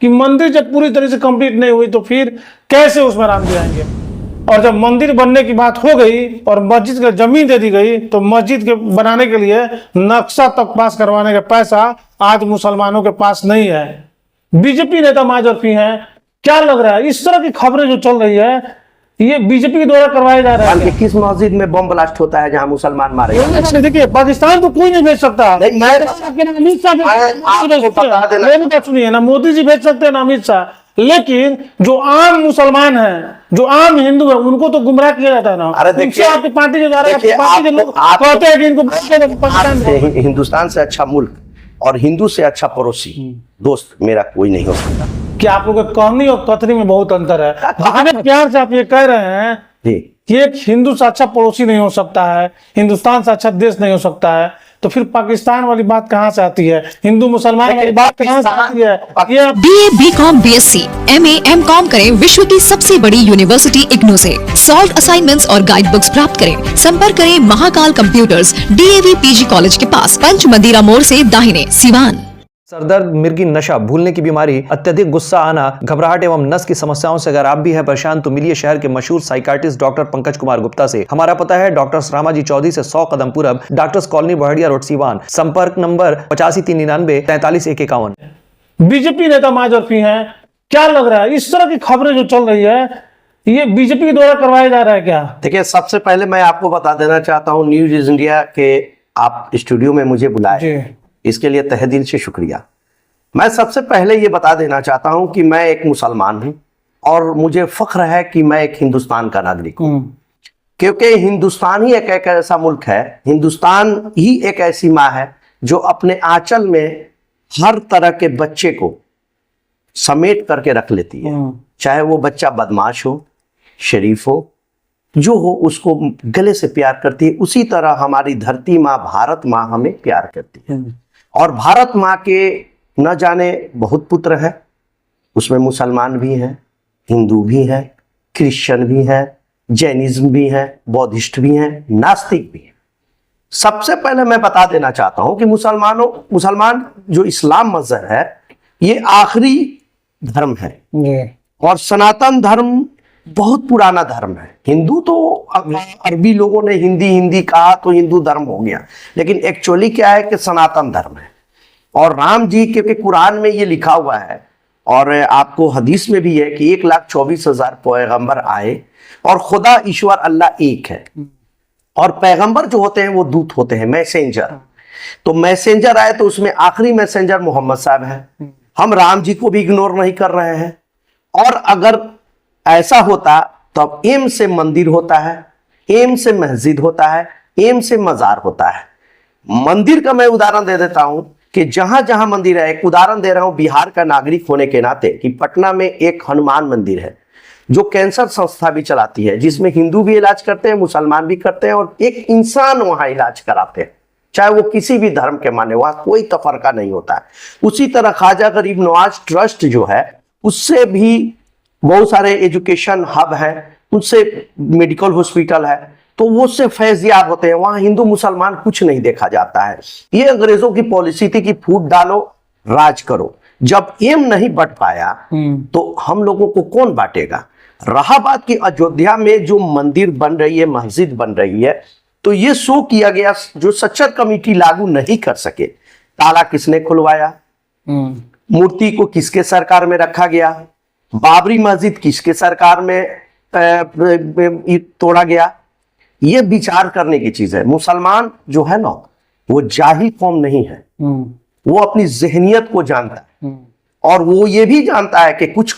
कि मंदिर जब पूरी तरह से कंप्लीट नहीं हुई तो फिर कैसे उसमें राम जी आएंगे। और जब मंदिर बनने की बात हो गई और मस्जिद का जमीन दे दी गई तो मस्जिद के बनाने के लिए नक्शा तक पास करवाने का पैसा आज मुसलमानों के पास नहीं है। बीजेपी नेता माजरफी हैं। क्या लग रहा है इस तरह की खबरें जो चल रही है ये बीजेपी के द्वारा करवाया जा रहा है? किस मस्जिद में बम ब्लास्ट होता है जहां मुसलमान मारे जाते हैं? देखिए पाकिस्तान तो कोई नहीं भेज सकता। अमित शाह सुनिए ना, मोदी जी भेज सकते हैं ना अमित शाह, लेकिन जो आम मुसलमान है, जो आम हिंदू है, उनको तो गुमराह किया जाता है ना। अरे देखिए आपकी पार्टी के द्वारा पार्टी के लोग कहते हैं कि इनको हिंदुस्तान से अच्छा मुल्क और हिंदू से अच्छा पड़ोसी दोस्त मेरा कोई नहीं हो सकता। कि आप लोगों के कहनी और कथनी में बहुत अंतर है। इतने प्यार से आप ये कह रहे हैं कि एक हिंदू से अच्छा पड़ोसी नहीं हो सकता है, हिंदुस्तान से अच्छा देश नहीं हो सकता है, तो फिर पाकिस्तान वाली बात कहां से आती है? हिंदू मुसलमान वाली बात कहां से आती है? ये BA, BCom, BSc, MA, MCom करें विश्व की सबसे बड़ी यूनिवर्सिटी इग्नू से। सॉल्व असाइनमेंट्स और गाइड बुक्स प्राप्त करें। संपर्क करें Mahakal computers, DAV PG college के पास, पंच मंदिरा मोड़ से दाहिने, सिवान। सरदर्द, मिर्गी, नशा, भूलने की बीमारी, अत्यधिक गुस्सा आना, घबराहट एवं नस की समस्याओं से अगर आप भी हैं परेशान तो मिलिए शहर के मशहूर साइकाट्रिस्ट डॉक्टर पंकज कुमार गुप्ता से। हमारा पता है डॉक्टर रामाजी चौधरी से 100 कदम पूरब, doctors colony Bahadiya road, Siwan. संपर्क नंबर 85 399 43 151। बीजेपी नेता माजरफी हैं। क्या लग रहा है इस तरह की खबरें जो चल रही है ये बीजेपी के द्वारा करवाया जा रहा है क्या? देखिए सबसे पहले मैं आपको बता देना चाहता हूँ न्यूज इंडिया के आप स्टूडियो में मुझे बुलाए, इसके लिए तहे दिल से शुक्रिया। मैं सबसे पहले ये बता देना चाहता हूं कि मैं एक मुसलमान हूं और मुझे फख्र है कि मैं एक हिंदुस्तान का नागरिक हूं, क्योंकि हिंदुस्तान ही एक ऐसा मुल्क है, हिंदुस्तान ही एक ऐसी माँ है जो अपने आंचल में हर तरह के बच्चे को समेट करके रख लेती है। चाहे वो बच्चा बदमाश हो, शरीफ हो, जो हो, उसको गले से प्यार करती है। उसी तरह हमारी धरती माँ भारत माँ हमें प्यार करती है। और भारत माँ के न जाने बहुत पुत्र हैं, उसमें मुसलमान भी हैं, हिंदू भी हैं, क्रिश्चियन भी हैं, जैनिज्म भी हैं, बौद्धिस्ट भी हैं, नास्तिक भी हैं। सबसे पहले मैं बता देना चाहता हूं कि मुसलमान जो इस्लाम मजहब है ये आखिरी धर्म है और सनातन धर्म बहुत पुराना धर्म है। हिंदू तो अरबी लोगों ने हिंदी कहा तो हिंदू धर्म हो गया, लेकिन एक्चुअली क्या है कि सनातन धर्म है। और राम जी क्योंकि कुरान में ये लिखा हुआ है और आपको हदीस में भी है कि 1,24,000 पैगंबर आए और खुदा ईश्वर अल्लाह एक है। और पैगंबर जो होते हैं वो दूत होते हैं, मैसेंजर। तो मैसेंजर आए तो उसमें आखिरी मैसेंजर मोहम्मद साहब है। हम राम जी को भी इग्नोर नहीं कर रहे हैं। और अगर ऐसा होता तो एम से मंदिर होता है, एम से मस्जिद होता है, एम से मजार होता है। मंदिर का मैं उदाहरण दे देता हूं कि जहां जहां मंदिर है, एक उदाहरण दे रहा हूं बिहार का नागरिक होने के नाते, कि पटना में एक हनुमान मंदिर है जो कैंसर संस्था भी चलाती है, जिसमें हिंदू भी इलाज करते हैं, मुसलमान भी करते हैं और एक इंसान वहां इलाज कराते हैं, चाहे वो किसी भी धर्म के माने, वहां कोई तफरका नहीं होता है। उसी तरह ख्वाजा गरीब नवाज ट्रस्ट जो है उससे भी बहुत सारे एजुकेशन हब है, उससे मेडिकल हॉस्पिटल है, तो वो उससे फैजियाब होते हैं। वहां हिंदू मुसलमान कुछ नहीं देखा जाता है। ये अंग्रेजों की पॉलिसी थी कि फूट डालो राज करो। जब एम नहीं बट पाया तो हम लोगों को कौन बांटेगा? रहा बात की अयोध्या में जो मंदिर बन रही है, मस्जिद बन रही है, तो ये शो किया गया जो सच्चर कमेटी लागू नहीं कर सके, ताला किसने खुलवाया, मूर्ति को किसके सरकार में रखा गया, बाबरी मस्जिद किसके सरकार में तोड़ा गया, ये विचार करने की चीज है। मुसलमान जो है ना वो जाहिल कौम नहीं है, वो अपनी जहनियत को जानता है और वो ये भी जानता है कि कुछ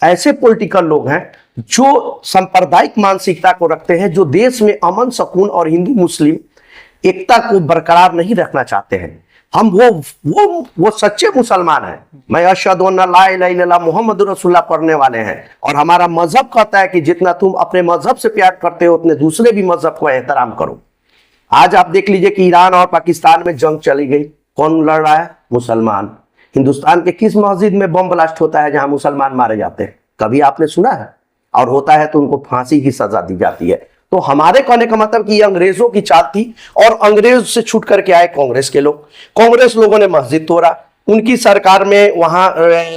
ऐसे पॉलिटिकल लोग हैं जो सांप्रदायिक मानसिकता को रखते हैं, जो देश में अमन सुकून और हिंदू मुस्लिम एकता को बरकरार नहीं रखना चाहते हैं। हम वो सच्चे मुसलमान हैं। मैं अशहदु अन्ना ला इलाहा इल्लल्लाह मुहम्मद रसूलुल्लाह पढ़ने वाले हैं और हमारा मजहब कहता है कि जितना तुम अपने मजहब से प्यार करते हो उतने दूसरे भी मजहब को एहतराम करो। आज आप देख लीजिए कि ईरान और पाकिस्तान में जंग चली गई, कौन लड़ रहा है? मुसलमान। हिंदुस्तान के किस मस्जिद में बम ब्लास्ट होता है जहां मुसलमान मारे जाते हैं? कभी आपने सुना है? और होता है तो उनको फांसी की सजा दी जाती है। तो हमारे कहने का मतलब कि ये अंग्रेजों की चाल थी और अंग्रेज से छूट करके आए कांग्रेस के लोग। कांग्रेस लोगों ने मस्जिद तोड़ा, उनकी सरकार में वहां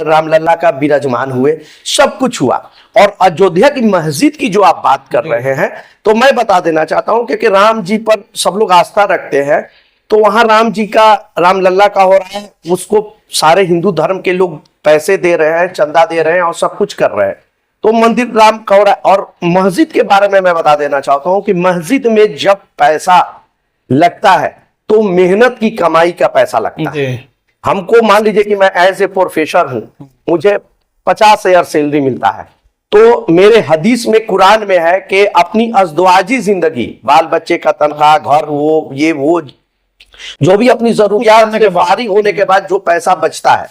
रामलला का विराजमान हुए, सब कुछ हुआ। और अयोध्या की मस्जिद की जो आप बात कर रहे हैं, तो मैं बता देना चाहता हूं कि राम जी पर सब लोग आस्था रखते हैं, तो वहां राम जी का, रामलला का हो रहा है, उसको सारे हिंदू धर्म के लोग पैसे दे रहे हैं, चंदा दे रहे हैं और सब कुछ कर रहे हैं, तो मंदिर राम का हो रहा है। और मस्जिद के बारे में मैं बता देना चाहता हूं कि मस्जिद में जब पैसा लगता है तो मेहनत की कमाई का पैसा लगता है। हमको मान लीजिए कि मैं एज ए प्रोफेसर हूं, मुझे 50,000 सैलरी मिलता है, तो मेरे हदीस में, कुरान में है कि अपनी अज़दवाजी जिंदगी, बाल बच्चे का तनख्वाह, घर, वो ये वो जो भी अपनी जरूरियात से फारिग होने के बाद जो पैसा बचता है,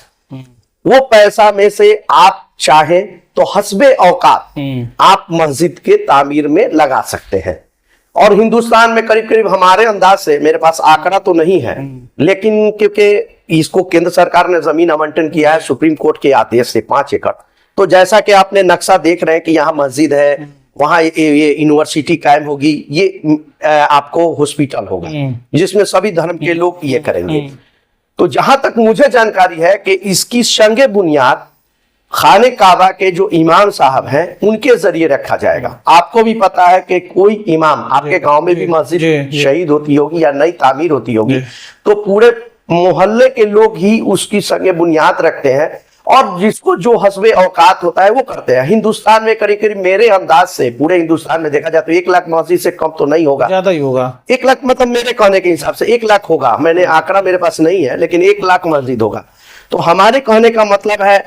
वो पैसा में से आप चाहे तो हस्बे औकात आप मस्जिद के तामीर में लगा सकते हैं। और हिंदुस्तान में करीब करीब हमारे अंदाज से, मेरे पास आंकड़ा तो नहीं है, लेकिन क्योंकि इसको केंद्र सरकार ने जमीन आवंटन किया है सुप्रीम कोर्ट के आदेश से 5 एकड़, तो जैसा कि आपने नक्शा देख रहे हैं कि यहाँ मस्जिद है, वहां ये यूनिवर्सिटी कायम होगी, ये आपको हॉस्पिटल होगा जिसमें सभी धर्म के लोग ये करेंगे। तो जहां तक मुझे जानकारी है कि इसकी संगे बुनियाद खाने काबा के जो इमाम साहब हैं उनके जरिए रखा जाएगा। आपको भी पता है कि कोई इमाम, आपके गांव में भी मस्जिद शहीद होती होगी या नई तामीर होती होगी, तो पूरे मोहल्ले के लोग ही उसकी संगे बुनियाद रखते हैं, और जिसको जो हस्बे औकात होता है वो करते हैं। हिंदुस्तान में करीब करीब मेरे अंदाज से, पूरे हिंदुस्तान में देखा जाए तो 1 लाख मस्जिद से कम तो नहीं होगा, ज्यादा ही होगा। 1 लाख मतलब मेरे कहने के हिसाब से 1 लाख होगा, मैंने आंकड़ा मेरे पास नहीं है, लेकिन 1 लाख मस्जिद होगा। तो हमारे कहने का मतलब है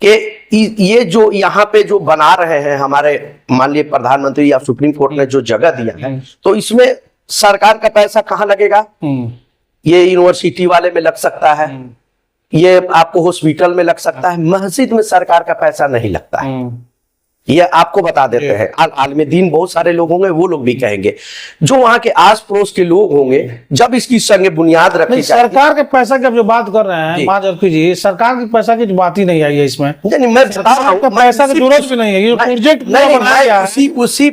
कि ये जो यहाँ पे जो बना रहे हैं हमारे माननीय प्रधानमंत्री या सुप्रीम कोर्ट ने जो जगह दिया है, तो इसमें सरकार का पैसा कहाँ लगेगा? ये यूनिवर्सिटी वाले में लग सकता है, ये आपको हॉस्पिटल में लग सकता है, मस्जिद में सरकार का पैसा नहीं लगता है। ये आपको बता देते हैं। आलम दीन बहुत सारे लोग होंगे, वो लोग भी कहेंगे, जो वहां के आस पड़ोस के लोग होंगे, जब इसकी संगे बुनियाद रखी जाए। सरकार के पैसा की जो बात कर रहे हैं माजरफी जी, सरकार के पैसा की बात ही नहीं आई है इसमें। नहीं, मैं बता रहा हूं, पैसा की जरूरत भी नहीं है, ये प्रोजेक्ट नहीं,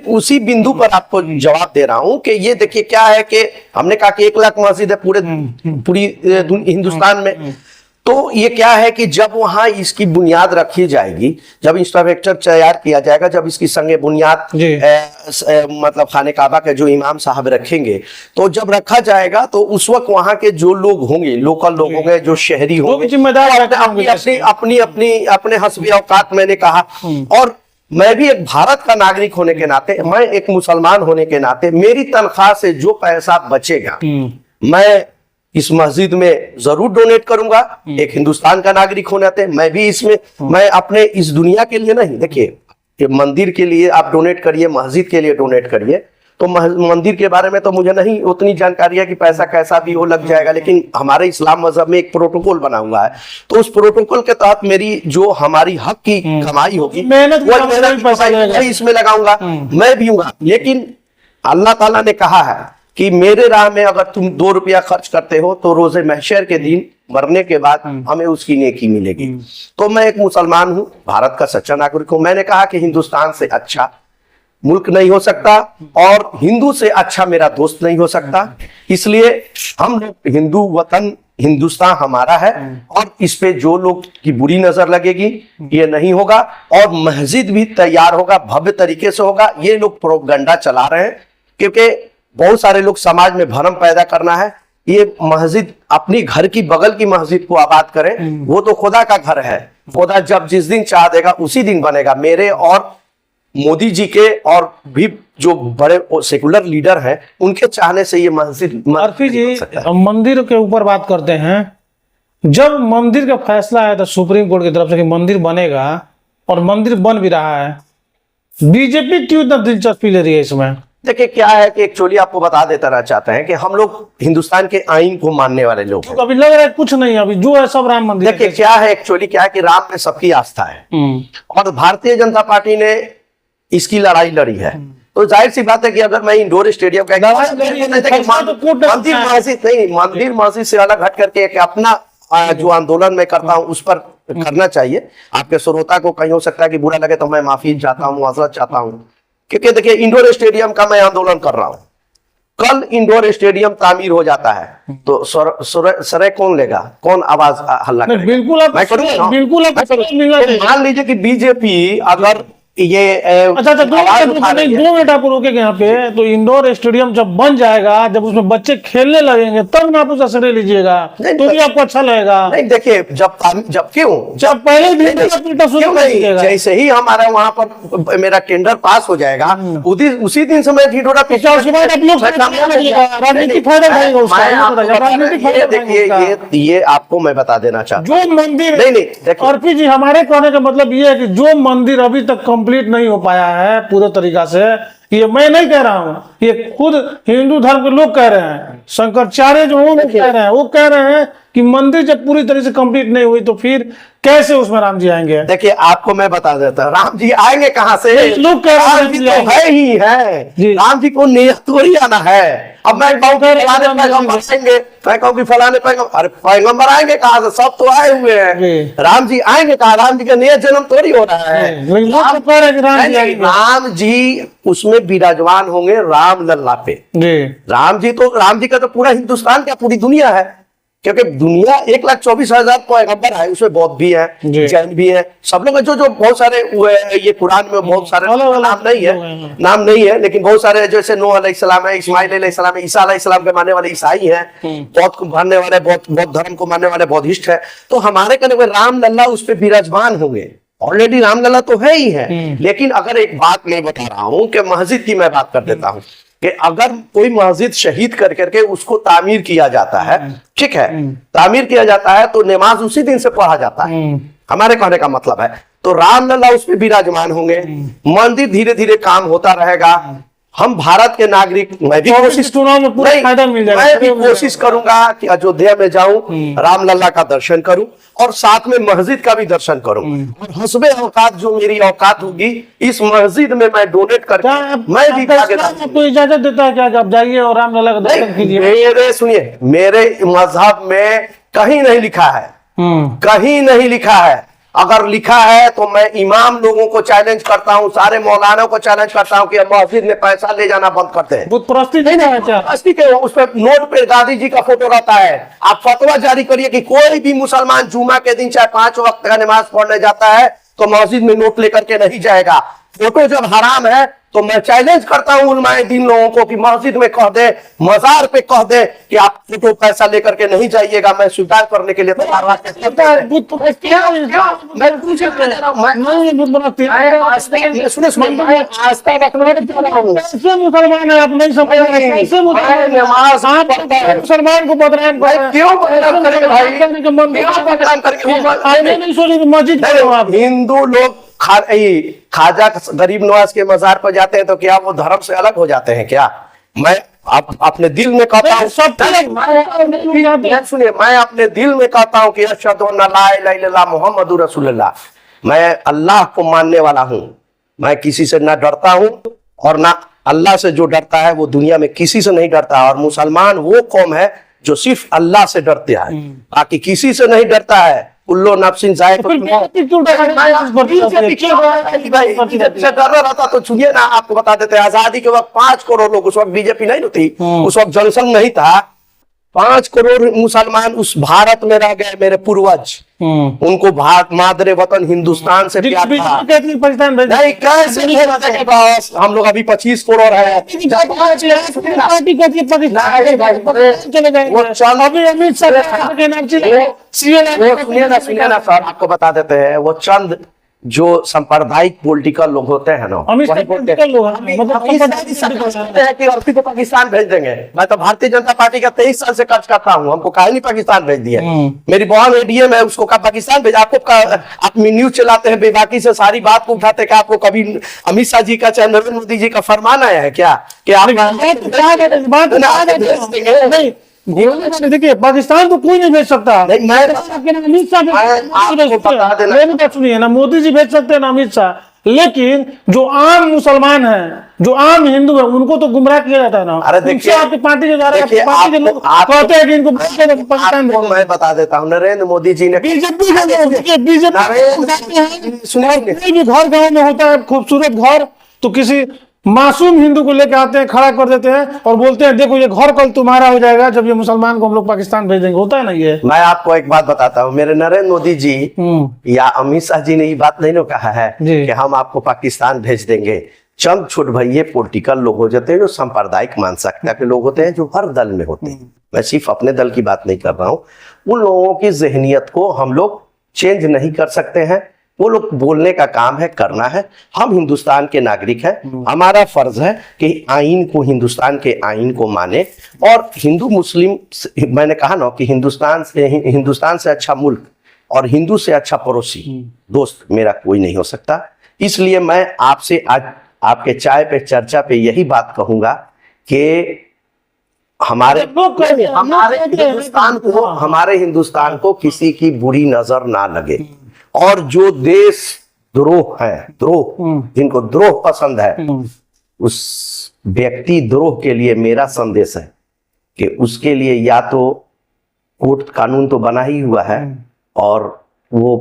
उसी बिंदु पर आपको जवाब दे रहा हूं कि ये देखिए क्या है कि हमने कहा कि 1 लाख मस्जिद है पूरी हिंदुस्तान में, तो ये क्या है कि जब वहां इसकी बुनियाद रखी जाएगी, जब इंफ्रास्ट्रक्चर तैयार किया जाएगा, जब इसकी संगे बुनियाद मतलब खाने काबा के जो इमाम साहब रखेंगे, तो जब रखा जाएगा तो उस वक्त वहां के जो लोग होंगे, लोकल लोग होंगे, जो शहरी होंगे, अपने हस्बी औकात, मैंने कहा। और मैं भी एक भारत का नागरिक होने के नाते, मैं एक मुसलमान होने के नाते, मेरी तनख्वाह से जो पैसा बचेगा मैं इस मस्जिद में जरूर डोनेट करूंगा। एक हिंदुस्तान का नागरिक होने नाते मैं भी इसमें, मैं अपने इस दुनिया के लिए नहीं, देखिए मंदिर के लिए आप डोनेट करिए, मस्जिद के लिए डोनेट करिए। तो मंदिर के बारे में तो मुझे नहीं उतनी जानकारी है कि पैसा कैसा भी हो लग जाएगा, लेकिन हमारे इस्लाम मजहब में एक प्रोटोकॉल बना हुआ है, तो उस प्रोटोकॉल के तहत मेरी जो हमारी हक की कमाई होगी, मेहनत इसमें लगाऊंगा, मैं भी हूँ। लेकिन अल्लाह ताला ने कहा है कि मेरे राह में अगर तुम 2 रुपया खर्च करते हो तो रोजे महशर के दिन मरने के बाद हमें उसकी नेकी मिलेगी। तो मैं एक मुसलमान हूं, भारत का सच्चा नागरिक हूं। मैंने कहा कि हिंदुस्तान से अच्छा मुल्क नहीं हो सकता और हिंदू से अच्छा मेरा दोस्त नहीं हो सकता, इसलिए हम लोग हिंदू वतन, हिंदुस्तान हमारा है, और इस पे जो लोग की बुरी नजर लगेगी ये नहीं होगा। और मस्जिद भी तैयार होगा, भव्य तरीके से होगा। ये लोग प्रोपगंडा चला रहे हैं, क्योंकि बहुत सारे लोग समाज में भ्रम पैदा करना है। ये मस्जिद अपनी घर की बगल की मस्जिद को आबाद करें, वो तो खुदा का घर है, खुदा जब जिस दिन चाह देगा उसी दिन बनेगा। मेरे और मोदी जी के और भी जो बड़े सेकुलर लीडर हैं, उनके चाहने से ये मस्जिद जी मंदिर के ऊपर बात करते हैं। जब मंदिर का फैसला आया था सुप्रीम कोर्ट की तरफ से कि मंदिर बनेगा, और मंदिर बन भी रहा है, बीजेपी क्यों इतना दिलचस्पी ले रही है इसमें? देखिए क्या है कि एक्चुअली आपको बता देना चाहते हैं कि हम लोग हिंदुस्तान के आइन को मानने वाले लोग हैं। अभी लग रहा है कुछ नहीं, अभी जो है सब राम मंदिर। देखिए क्या है, एक्चुअली क्या है कि राम में सबकी आस्था है, और भारतीय जनता पार्टी ने इसकी लड़ाई लड़ी है। तो जाहिर सी बात है कि अगर मैं इंडोर स्टेडियम का मंदिर मस्जिद से अलग हट करके एक अपना जो आंदोलन मैं करता हूं उस पर करना चाहिए। आपके श्रोता को कहीं हो सकता है कि बुरा लगे, तो मैं माफी चाहता हूँ, मुआवजा चाहता हूँ, क्योंकि देखिए इंडोर स्टेडियम का मैं आंदोलन कर रहा हूं, कल इंडोर स्टेडियम तामीर हो जाता है तो सरे कौन लेगा, कौन आवाज हल्ला नहीं, करेगा? बिल्कुल आप मैं करूंगा ना? बिल्कुल आप तो मान लीजिए कि बीजेपी अगर ये अच्छा आवाज उठा रही है। 2 मिनट आप रोकेंगे यहाँ पे। तो इंडोर स्टेडियम जब बन जाएगा, जब उसमें बच्चे खेलने लगेंगे, तब ना आप उसका श्रेय लीजिएगा, नहीं, तो भी आपको अच्छा लगेगा। नहीं देखिए, जब क्यों जब पहले भी नहीं, क्यों नहीं, जैसे ही हमारा वहां पर मेरा टेंडर पास हो जाएगा उसी दिन से मैं ढिढोरा उसके बाद आप लोग राजनीतिक फायदा उठाएगा उसका, राजनीतिक फायदा देखिए उठाएगा। ये आपको मैं बता देना चाहता हूँ। जो मंदिर नहीं देखिए, अर्पी जी, हमारे कहने का मतलब ये है कि जो मंदिर अभी तक कंप्लीट नहीं हो पाया है पूरे तरीका से, ये मैं नहीं कह रहा हूँ, ये खुद हिंदू धर्म के लोग कह रहे हैं, शंकराचार्य जो वो लोग कह रहे हैं, वो कह रहे हैं कि मंदिर जब पूरी तरह से कंप्लीट नहीं हुई तो फिर कैसे उसमें राम जी आएंगे। देखिए आपको मैं बता देता हूँ, राम जी आएंगे कहाँ से? लोग कह रहे हैं राम जी तो है ही है, जी। राम जी को नियत थोड़ी आना है। अब मैं कहूँ कि फलाने पैगंबर आएंगे, मैं कहूँ कि फलाने पैगंबर, अरे पैगंबर आएंगे कहाँ से? सब तो आए हुए हैं। राम जी आएंगे कहाँ? राम जी का नियत जन्म थोड़ी हो रहा है। राम जी उसमें विराजमान होंगे राम लल्ला पे। राम जी का तो पूरा हिंदुस्तान क्या पूरी दुनिया है, क्योंकि दुनिया 1,24,000 पैगंबर है, उसमें बौद्ध भी है, जैन भी है, सब लोग जो बहुत सारे ये कुरान में बहुत सारे नाम नहीं है, लेकिन बहुत सारे जैसे नूह अलैहिस्सलाम है, इस्माइल अलैहिस्सलाम है, ईसा अलैहिस्सलाम के मानने वाले ईसाई हैं, बौद्ध को मानने वाले बौद्ध धर्म को मानने वाले बौद्धिस्ट है। तो हमारे कहने में राम लल्ला उस पर विराजमान होंगे। ऑलरेडी राम लल्ला तो है ही है, लेकिन अगर एक बात मैं बता रहा हूँ कि मस्जिद की मैं बात कर देता हूँ कि अगर कोई मस्जिद शहीद कर करके उसको तामीर किया जाता है, ठीक है, तामीर किया जाता है तो नमाज उसी दिन से पढ़ा जाता है, हमारे कहने का मतलब है। तो राम लल्ला उस पर विराजमान होंगे, मंदिर धीरे धीरे काम होता रहेगा। हम भारत के नागरिक, मैं भी कोशिश करूंगा कि अयोध्या में जाऊं, राम लल्ला का दर्शन करूं और साथ में मस्जिद का भी दर्शन करूं, और हस्बे औकात जो मेरी औकात होगी इस मस्जिद में मैं डोनेट करके मैं भी आपको इजाजत देता है क्या कि आप जाइए और राम लल्ला का दर्शन कीजिए? मेरे सुनिए, मेरे मजहब में कहीं नहीं लिखा है, कहीं नहीं लिखा है। अगर लिखा है तो मैं इमाम लोगों को चैलेंज करता हूं, सारे मौलाना को चैलेंज करता हूं कि मस्जिद में पैसा ले जाना बंद करते हैं। बुत परस्ती नहीं के उस पर नोट पे गांधी जी का फोटो रहता है। आप फतवा जारी करिए कि कोई भी मुसलमान जुमा के दिन चाहे 5 वक्त का नमाज पढ़ने जाता है तो मस्जिद में नोट लेकर के नहीं जाएगा। फोटो जब हराम है तो मैं चैलेंज करता हूं उलमाए दीन लोगों को कि मस्जिद में कह दे, मजार पे कह दे कि आप फोटो पैसा लेकर के नहीं जाइएगा। मैं स्वीकार करने के लिए तैयार मुसलमान है, आप नहीं समझ रहे मुसलमान को बदनाम मस्जिद। हिंदू लोग खाजा गरीब नवाज के मजार पर जाते हैं तो क्या वो धर्म से अलग हो जाते हैं क्या? मैं अपने दिल में कहता हूँ, सुनिए, मैं अपने दिल में कहता हूँ कि अशहदु अन्ना ला इलाहा इल्लल्लाह मुहम्मदुर रसूलुल्लाह, मैं अल्लाह को मानने वाला हूँ। मैं किसी से ना डरता हूँ और ना अल्लाह से जो डरता है वो दुनिया में किसी से नहीं डरता। और मुसलमान वो कौम है जो सिर्फ अल्लाह से डरते हैं, बाकी किसी से नहीं डरता है। कुल्लो नफ्सिन जायक़ातुल मौत। डर रहा था तो सुनिए ना, आपको बता देते हैं, आजादी के वक्त 5 करोड़ लोग, उस वक्त बीजेपी नहीं थी, उस वक्त जनसंघ नहीं था, 5 करोड़ मुसलमान उस भारत में रह गए। मेरे पूर्वज, उनको भारत मादरे वतन हिंदुस्तान से प्यार था। नहीं कैसे बॉस, हम लोग अभी 25 करोड़ है। सुनिए ना सर, आपको बता देते हैं, वो चंद जो सांप्रदायिक पॉलिटिकल लोग होते हैं ना, कि पाकिस्तान भेज देंगे। मैं तो भारतीय जनता पार्टी का 23 साल से कर्ज करता हूँ, हमको काहे नहीं पाकिस्तान भेज दिया। मेरी बहन एडीएम है, उसको कहा पाकिस्तान भेज। आपको आप न्यूज चलाते हैं बेबाकी से, सारी बात को उठाते हैं। आपको कभी अमित शाह जी का चाहे नरेंद्र मोदी जी का फरमान आया है क्या कि आप देखिए पाकिस्तान को कोई नहीं भेज सकता। नहीं, सुनिए ना, मोदी जी भेज सकते हैं ना अमित शाह, लेकिन जो आम मुसलमान है, जो आम हिंदू है, उनको तो गुमराह किया जाता है ना। अरे देखिए, आपकी पार्टी के द्वारा पार्टी के लोग कहते हैं कि इनको पाकिस्तान। मैं बता देता हूँ, नरेंद्र मोदी जी ने बीजेपी सुनिए, कोई भी घर गाँव में होता है खूबसूरत घर, तो किसी मासूम हिंदू को लेकर आते हैं, खड़ा कर देते हैं और बोलते हैं देखो ये घर कल तुम्हारा हो जाएगा जब ये मुसलमान को हम लोग पाकिस्तान भेज देंगे। होता है ना ये। मैं आपको एक बात बताता हूँ, मेरे नरेंद्र मोदी जी या अमित शाह जी ने ये बात नहीं कहा है जी। कि हम आपको पाकिस्तान भेज देंगे। चंद छोट भैये पॉलिटिकल लोग हो जाते हैं जो सांप्रदायिक मानसिकता के लोग होते हैं, जो हर दल में होते हैं। मैं सिर्फ अपने दल की बात नहीं कर रहा हूँ। उन लोगों की जहनियत को हम लोग चेंज नहीं कर सकते हैं। वो लोग बोलने का काम है, करना है। हम हिंदुस्तान के नागरिक हैं, हमारा फर्ज है कि आइन को, हिंदुस्तान के आइन को माने। और हिंदू मुस्लिम, मैंने कहा ना कि हिंदुस्तान से अच्छा मुल्क और हिंदू से अच्छा पड़ोसी दोस्त मेरा कोई नहीं हो सकता। इसलिए मैं आपसे आज आपके चाय पे चर्चा पे यही बात कहूंगा कि हमारे हिंदुस्तान को किसी की बुरी नजर ना लगे। और जो देश द्रोह है, जिनको द्रोह पसंद है, उस व्यक्ति द्रोह के लिए मेरा संदेश है कि उसके लिए या तो कोर्ट कानून तो बना ही हुआ है और वो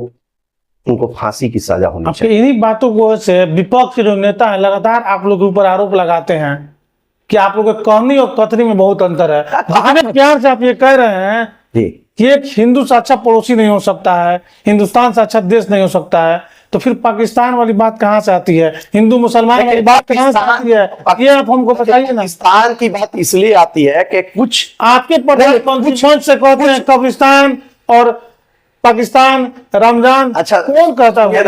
उनको फांसी की सजा होनी चाहिए। इन्हीं बातों को से विपक्ष के जो नेता है लगातार आप लोग के ऊपर आरोप लगाते हैं कि आप लोग के कहनी और कथनी में बहुत अंतर है। जितने प्यार से आप ये कह रहे हैं कि एक हिंदू से अच्छा पड़ोसी नहीं हो सकता है, हिंदुस्तान से अच्छा देश नहीं हो सकता है, तो फिर पाकिस्तान वाली बात कहाँ से आती है? हिंदू मुसलमान वाली बात कहाँ से आती है? ये आप हमको बताइए ना। पाकिस्तान की बात इसलिए आती है कि कुछ आपके प्रधानमंत्री मंच से कहते हैं कब्रिस्तान और पाकिस्तान, रमजान। अच्छा, कौन कहता है?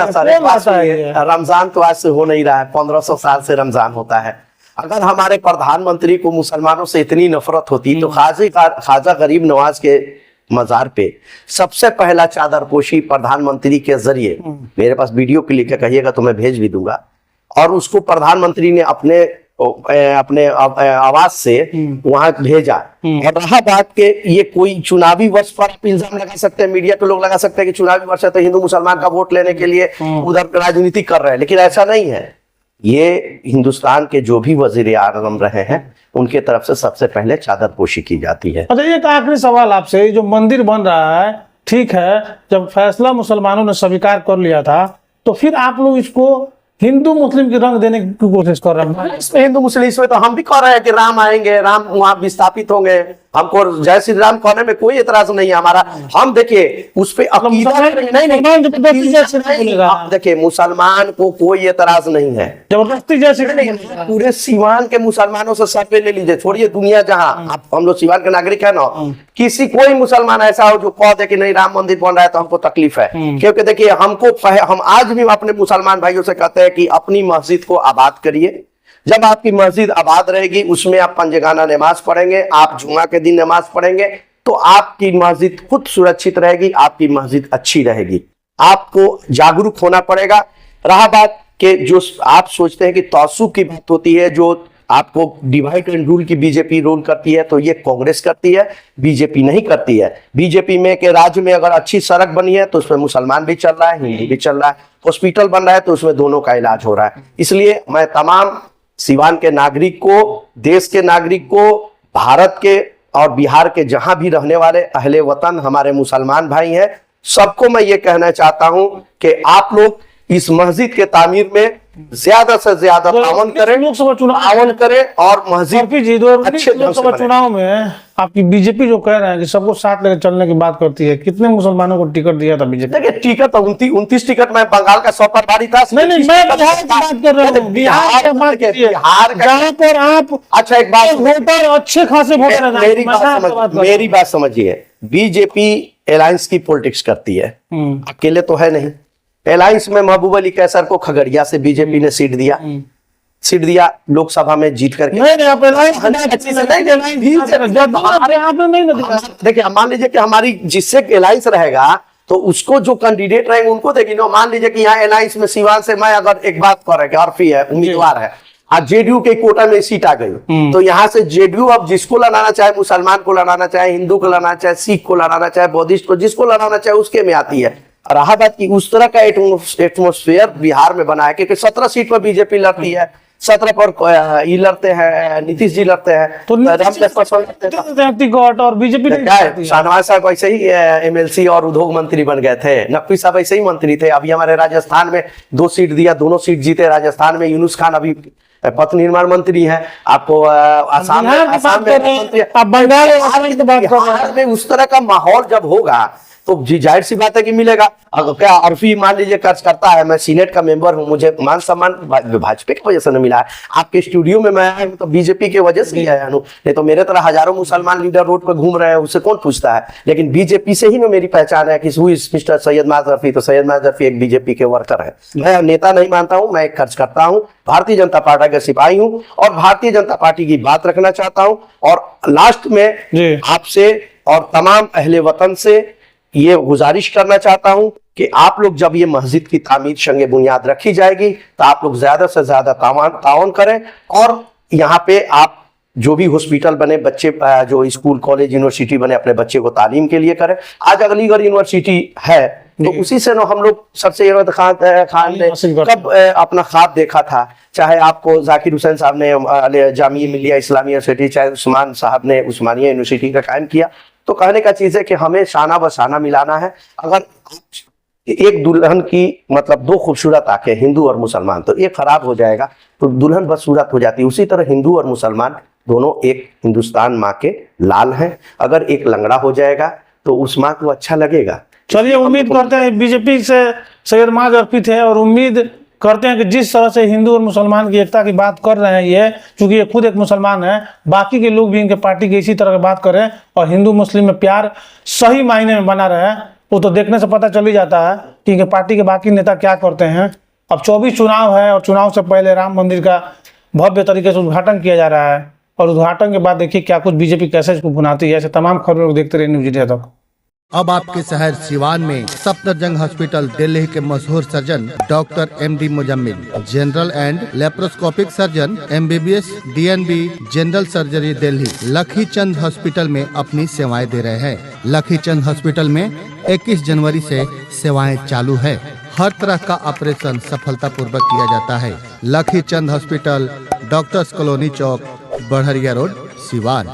रमजान तो आज से हो नहीं रहा है, 1500 साल से रमजान होता है। अगर हमारे प्रधानमंत्री को मुसलमानों से इतनी नफरत होती तो ख्वाजा गरीब नवाज के मजार पे सबसे पहला चादरपोशी प्रधानमंत्री के जरिए, मेरे पास वीडियो क्लिप है, कहिएगा तो मैं भेज भी दूंगा, और उसको प्रधानमंत्री ने अपने आवाज से वहां भेजा। और रहा बात के ये कोई चुनावी वर्ष पर आप इल्जाम लगा सकते हैं, मीडिया के लोग लगा सकते हैं कि चुनावी वर्ष है तो हिंदू मुसलमान का वोट लेने के लिए उधर राजनीति कर रहे हैं, लेकिन ऐसा नहीं है। ये हिंदुस्तान के जो भी वजीर आजम रहे हैं उनके तरफ से सबसे पहले चादरपोशी की जाती है। अच्छा, एक आखिरी सवाल आपसे, जो मंदिर बन रहा है, ठीक है, जब फैसला मुसलमानों ने स्वीकार कर लिया था तो फिर आप लोग इसको हिंदू मुस्लिम की रंग देने की कोशिश कर रहे हैं। इसमें हिंदू मुस्लिम, इसमें तो हम भी कह रहे हैं कि राम आएंगे, राम वहां विस्थापित होंगे, हमको जय श्री राम कहने में कोई एतराज नहीं है हमारा। हम देखिए उस पे देखिए मुसलमान को कोई एतराज नहीं है, जबरदस्ती जैसे पूरे सीवान के मुसलमानों से सर्वे ले लीजिए, छोड़िए दुनिया जहां हम लोग सीवान के नागरिक है ना, किसी कोई मुसलमान ऐसा हो जो कह दे कि नहीं राम मंदिर बन रहा है तो हमको तकलीफ है। क्योंकि देखिए हम आज भी अपने मुसलमान भाइयों से कहते हैं कि अपनी मस्जिद को आबाद करिए। जब आपकी मस्जिद आबाद रहेगी, उसमें आप पंजगाना नमाज पढ़ेंगे, आप जुमा के दिन नमाज पढ़ेंगे, तो आपकी मस्जिद खुद सुरक्षित रहेगी, आपकी मस्जिद अच्छी रहेगी। आपको जागरूक होना पड़ेगा। रहा बात के जो आप सोचते हैं कि तौसूब की बात होती है, जो आपको डिवाइड एंड रूल की बीजेपी रूल करती है, तो ये कांग्रेस करती है, बीजेपी नहीं करती है। बीजेपी में के राज्य में अगर अच्छी सड़क बनी है तो उसमें मुसलमान भी चल रहा है, हिंदू भी चल रहा है, हॉस्पिटल बन रहा है तो उसमें दोनों का इलाज हो रहा है। इसलिए मैं तमाम सीवान के नागरिक को, देश के नागरिक को, भारत के और बिहार के जहां भी रहने वाले अहले वतन हमारे मुसलमान भाई हैं, सबको मैं ये कहना चाहता हूं कि आप लोग इस मस्जिद के तामीर में ज्यादा से ज्यादा तावन करें, और मस्जिद अच्छे लोकसभा चुनाव में आपकी बीजेपी जो कह रहे हैं कि सबको साथ लेकर चलने की बात करती है, कितने मुसलमानों को टिकट दिया था बीजेपी? देखिए टिकट तो 29 टिकट में बंगाल का 100 प्रभारी था। नहीं, मैं बिहार की बात कर रहा हूँ, बिहार जहाँ पर आप अच्छा एक बात, वोटर अच्छे खासे वोटर, मेरी बात समझिए, बीजेपी अलायंस की पॉलिटिक्स करती है, अकेले तो है नहीं। अलायंस में महबूब अली कैसर को खगड़िया से बीजेपी ने सीट दिया लोकसभा में जीत करके। देखिए मान लीजिए कि हमारी जिससे अलायंस रहेगा तो उसको जो कैंडिडेट रहेंगे उनको देगी ना। मान लीजिए कि यहाँ अलायंस में सीवान से मैं अगर एक बात कर रहे आरपी है, उम्मीदवार है, आज जेडीयू के कोटा में सीट आ गई, तो यहाँ से जेडीयू अब जिसको लड़ाना चाहे, मुसलमान को लड़ाना चाहे, हिंदू को लड़ाना चाहे, सिख को लड़ाना चाहे, बौद्धिस्ट को, जिसको लड़ाना चाहे उसके में आती है। रहा बात की उस तरह का एटमोस्फेयर बिहार में बना है, क्योंकि 17 सीट पर बीजेपी लड़ती है, 17 पर ये लड़ते हैं, नीतीश जी लड़ते हैं, तो रामविलास पासवान लड़ते हैं। टिकट और बीजेपी क्या है, शाहनवाज साहब ऐसे ही एमएलसी और उद्योग मंत्री बन गए थे, नकवी साहब ऐसे ही मंत्री थे। अभी हमारे राजस्थान में 2 सीट दिया, दोनों सीट जीते। राजस्थान में यूनुस खान अभी पथ निर्माण मंत्री हैं। आपको आसाम में मंत्री, अब बंगाल की बात कर रहे हैं। में उस तरह का माहौल जब होगा तो जी जाहिर सी बात है कि मिलेगा। अगर क्या अर्फी मान लीजिए कर्ज करता है, मैं सीनेट का मेंबर हूं, मुझे मान सम्मान भाजपा की वजह से नहीं मिला है। आपके स्टूडियो में मैं आया हूं तो बीजेपी की वजह से ही आया हूं, नहीं तो मेरे तरह हजारों मुसलमान लीडर रोड पर घूम रहे हैं, उससे कौन पूछता है। लेकिन बीजेपी से ही ना मेरी पहचान है कि मिस्टर सैयद माज रफी, तो सैयद माज रफी एक बीजेपी के वर्कर है। मैं नेता नहीं मानता हूं, मैं एक खर्च करता हूं, भारतीय जनता पार्टी का सिपाही हूं और भारतीय जनता पार्टी की बात रखना चाहता हूं। और लास्ट में आपसे और तमाम अहले वतन से ये गुजारिश करना चाहता हूं कि आप लोग जब ये मस्जिद की तामीर संगे बुनियाद रखी जाएगी तो आप लोग ज्यादा से ज्यादा ताउन करें। और यहाँ पे आप जो भी हॉस्पिटल बने, बच्चे जो स्कूल कॉलेज यूनिवर्सिटी बने, अपने बच्चे को तालीम के लिए करें। आज अलीगढ़ यूनिवर्सिटी है तो उसी से ना हम लोग सबसे खान ने कब अपना ख्वाब देखा था। चाहे आपको जाकिर हुसैन साहब ने जामिया मिलिया इस्लामिया यूनिवर्सिटी, चाहे उस्मान साहब ने उस्मानिया यूनिवर्सिटी का कायम किया। तो कहने का चीज है कि हमें शाना बशाना मिलाना है। अगर एक दुल्हन की मतलब 2 खूबसूरत आंखें, हिंदू और मुसलमान, तो एक खराब हो जाएगा तो दुल्हन बदसूरत हो जाती है। उसी तरह हिंदू और मुसलमान दोनों एक हिंदुस्तान माँ के लाल हैं। अगर एक लंगड़ा हो जाएगा तो उस माँ को अच्छा लगेगा। चलिए, उम्मीद करते हैं बीजेपी से सैयद माज रफी थे और उम्मीद करते हैं कि जिस तरह से हिंदू और मुसलमान की एकता की बात कर रहे हैं ये, क्योंकि ये खुद एक मुसलमान है, बाकी के लोग भी इनके पार्टी की इसी तरह की बात करें और हिंदू मुस्लिम में प्यार सही मायने में बना रहे। वो तो देखने से पता चल ही जाता है कि इनके पार्टी के बाकी नेता क्या करते हैं। अब 24 चुनाव है और चुनाव से पहले राम मंदिर का भव्य तरीके से उद्घाटन किया जा रहा है और उद्घाटन के बाद देखिए क्या कुछ बीजेपी कैसे इसको बुनाती है। ऐसे तमाम खबरों को देखते रहिए न्यूज़ इंडिया तक। अब आपके शहर सिवान में सफदरजंग हॉस्पिटल दिल्ली के मशहूर surgeon doctor MD Muzammil, general and laparoscopic surgeon, MBBS DNB general surgery Delhi, लखी चंद हॉस्पिटल में अपनी सेवाएं दे रहे हैं। लखी चंद हॉस्पिटल में 21 जनवरी से सेवाएं चालू है। हर तरह का ऑपरेशन सफलतापूर्वक किया जाता है। लखी चंद हॉस्पिटल, डॉक्टर्स कॉलोनी चौक, बड़हरिया रोड, सिवान।